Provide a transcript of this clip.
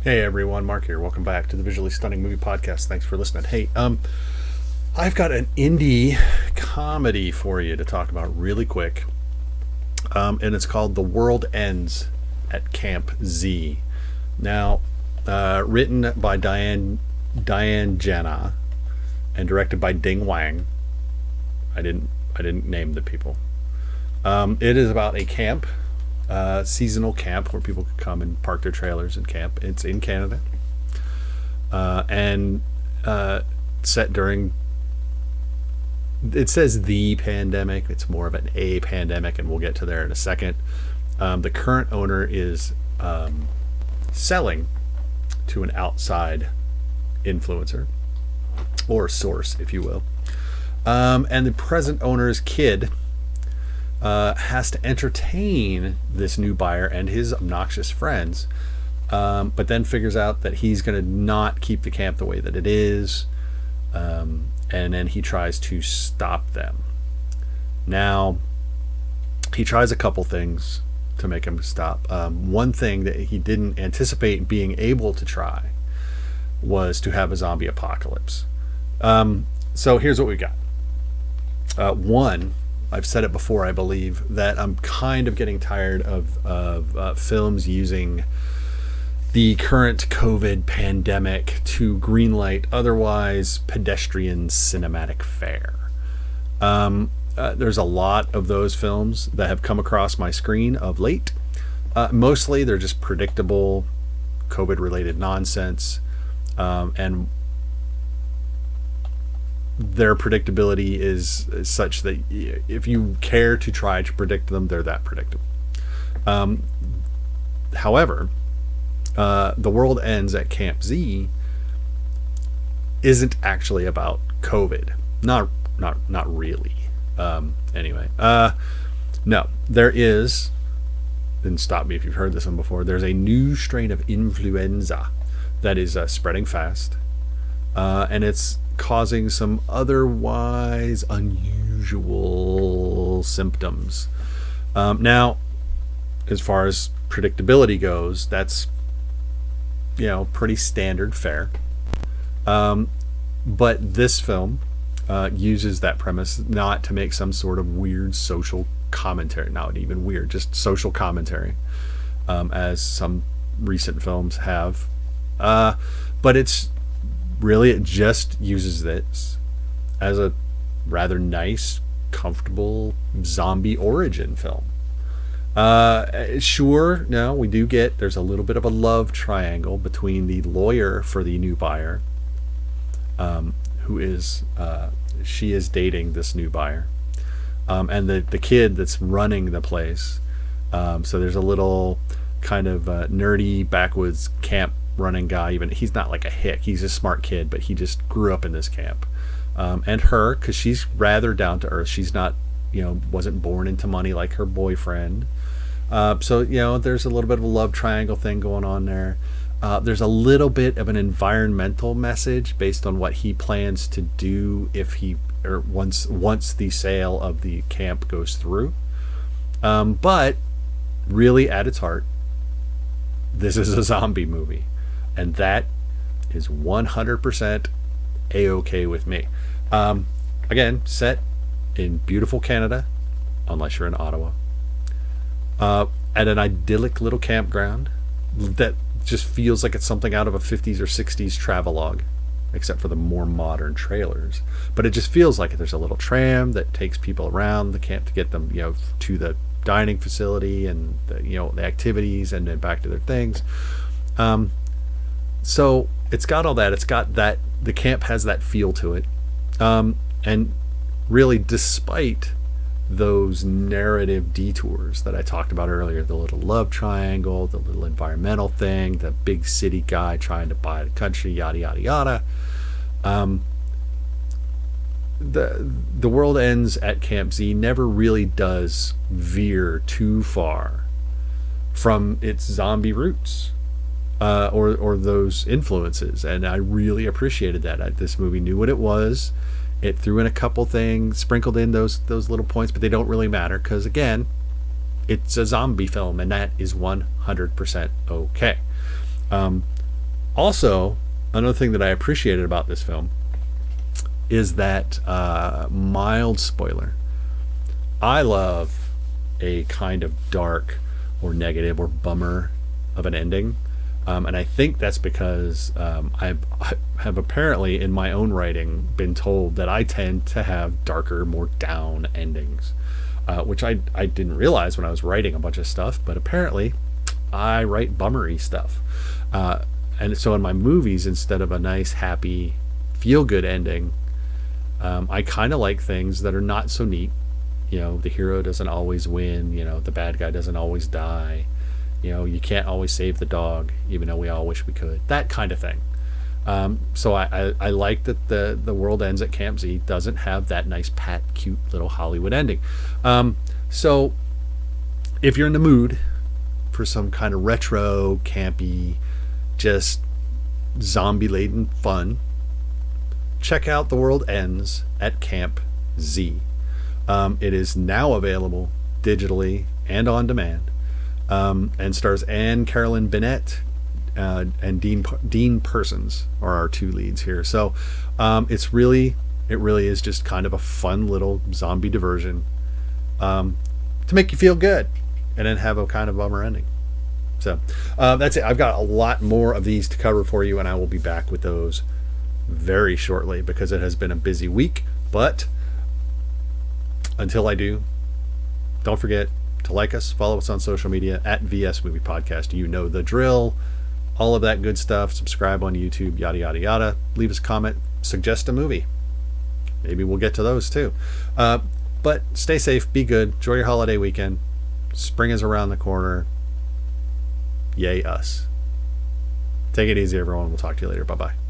Hey everyone, Mark here. Welcome back to the Visually Stunning Movie Podcast. Thanks for listening. Hey, I've got an indie comedy for you to talk about really quick, and it's called "The World Ends at Camp Z." Now, written by Diane Janna and directed by Wang. I didn't name the people. It is about a camp, seasonal camp where people could come and park their trailers and camp. It's in Canada, and set during. It says the pandemic. It's more of an a pandemic, and we'll get to there in a second. The current owner is selling to an outside influencer or source, if you will. And the present owner's kid has to entertain this new buyer and his obnoxious friends, but then figures out that he's going to not keep the camp the way that it is, and then he tries to stop them. Now, he tries a couple things to make him stop. One thing that he didn't anticipate being able to try was to have a zombie apocalypse. So here's what we got. One, I've said it before, I believe, that I'm kind of getting tired of films using the current COVID pandemic to greenlight otherwise pedestrian cinematic fare. There's a lot of those films that have come across my screen of late. Mostly they're just predictable COVID-related nonsense, and their predictability is such that if you care to try to predict them, they're that predictable. However, The World Ends at Camp Z isn't actually about COVID. Not really. Anyway, no, there is, and stop me if you've heard this one before, there's a new strain of influenza that is spreading fast, and it's causing some otherwise unusual symptoms. Now, as far as predictability goes, that's pretty standard fare. But this film uses that premise not to make some sort of weird social commentary, not even weird, just social commentary, as some recent films have. But it just uses this as a rather nice, comfortable zombie origin film. Sure, no, we do there's a little bit of a love triangle between the lawyer for the new buyer, who is, she is dating this new buyer, and the kid that's running the place. So there's a little kind of nerdy backwoods camp running guy. Even he's not like a hick, he's a smart kid, but he just grew up in this camp. And her, because she's rather down to earth, she's not, wasn't born into money like her boyfriend. So there's a little bit of a love triangle thing going on there. There's a little bit of an environmental message based on what he plans to do once the sale of the camp goes through. But really, at its heart, this is a zombie movie, and that is 100% a-okay with me. Again, set in beautiful Canada, unless you're in Ottawa, at an idyllic little campground that just feels like it's something out of a 50s or 60s travelogue, except for the more modern trailers. But it just feels like it. There's a little tram that takes people around the camp to get them, to the dining facility and the activities, and then back to their things. So it's got all that. It's got that. The camp has that feel to it, and really, despite those narrative detours that I talked about earlier, the little love triangle, the little environmental thing, the big city guy trying to buy the country, yada yada yada. The World Ends at Camp Z never really does veer too far from its zombie roots, or those influences, and I really appreciated that. This movie knew what it was. It threw in a couple things, sprinkled in those little points, but they don't really matter because, again, it's a zombie film, and that is 100% okay. Also, another thing that I appreciated about this film is that mild spoiler. I love a kind of dark or negative or bummer of an ending. And I think that's because I have apparently in my own writing been told that I tend to have darker, more down endings, which I didn't realize when I was writing a bunch of stuff, but apparently I write bummery stuff. And so in my movies, instead of a nice, happy, feel-good ending, I kind of like things that are not so neat. The hero doesn't always win. The bad guy doesn't always die. You can't always save the dog, even though we all wish we could. That kind of thing. So I like that the world ends at Camp Z doesn't have that nice, pat, cute little Hollywood ending. So if you're in the mood for some kind of retro, campy, just zombie-laden fun, check out The World Ends at Camp Z. It is now available digitally and on demand. And stars Anne-Carolyne Bennett and Dean Persons are our two leads here. So it really is just kind of a fun little zombie diversion to make you feel good and then have a kind of bummer ending. So that's it. I've got a lot more of these to cover for you, and I will be back with those very shortly because it has been a busy week. But until I do, don't forget to like us, follow us on social media at VS Movie Podcast. You know the drill, all of that good stuff. Subscribe on YouTube, yada, yada, yada. Leave us a comment, suggest a movie. Maybe we'll get to those too. But stay safe, be good, enjoy your holiday weekend. Spring is around the corner. Yay us. Take it easy, everyone. We'll talk to you later. Bye-bye.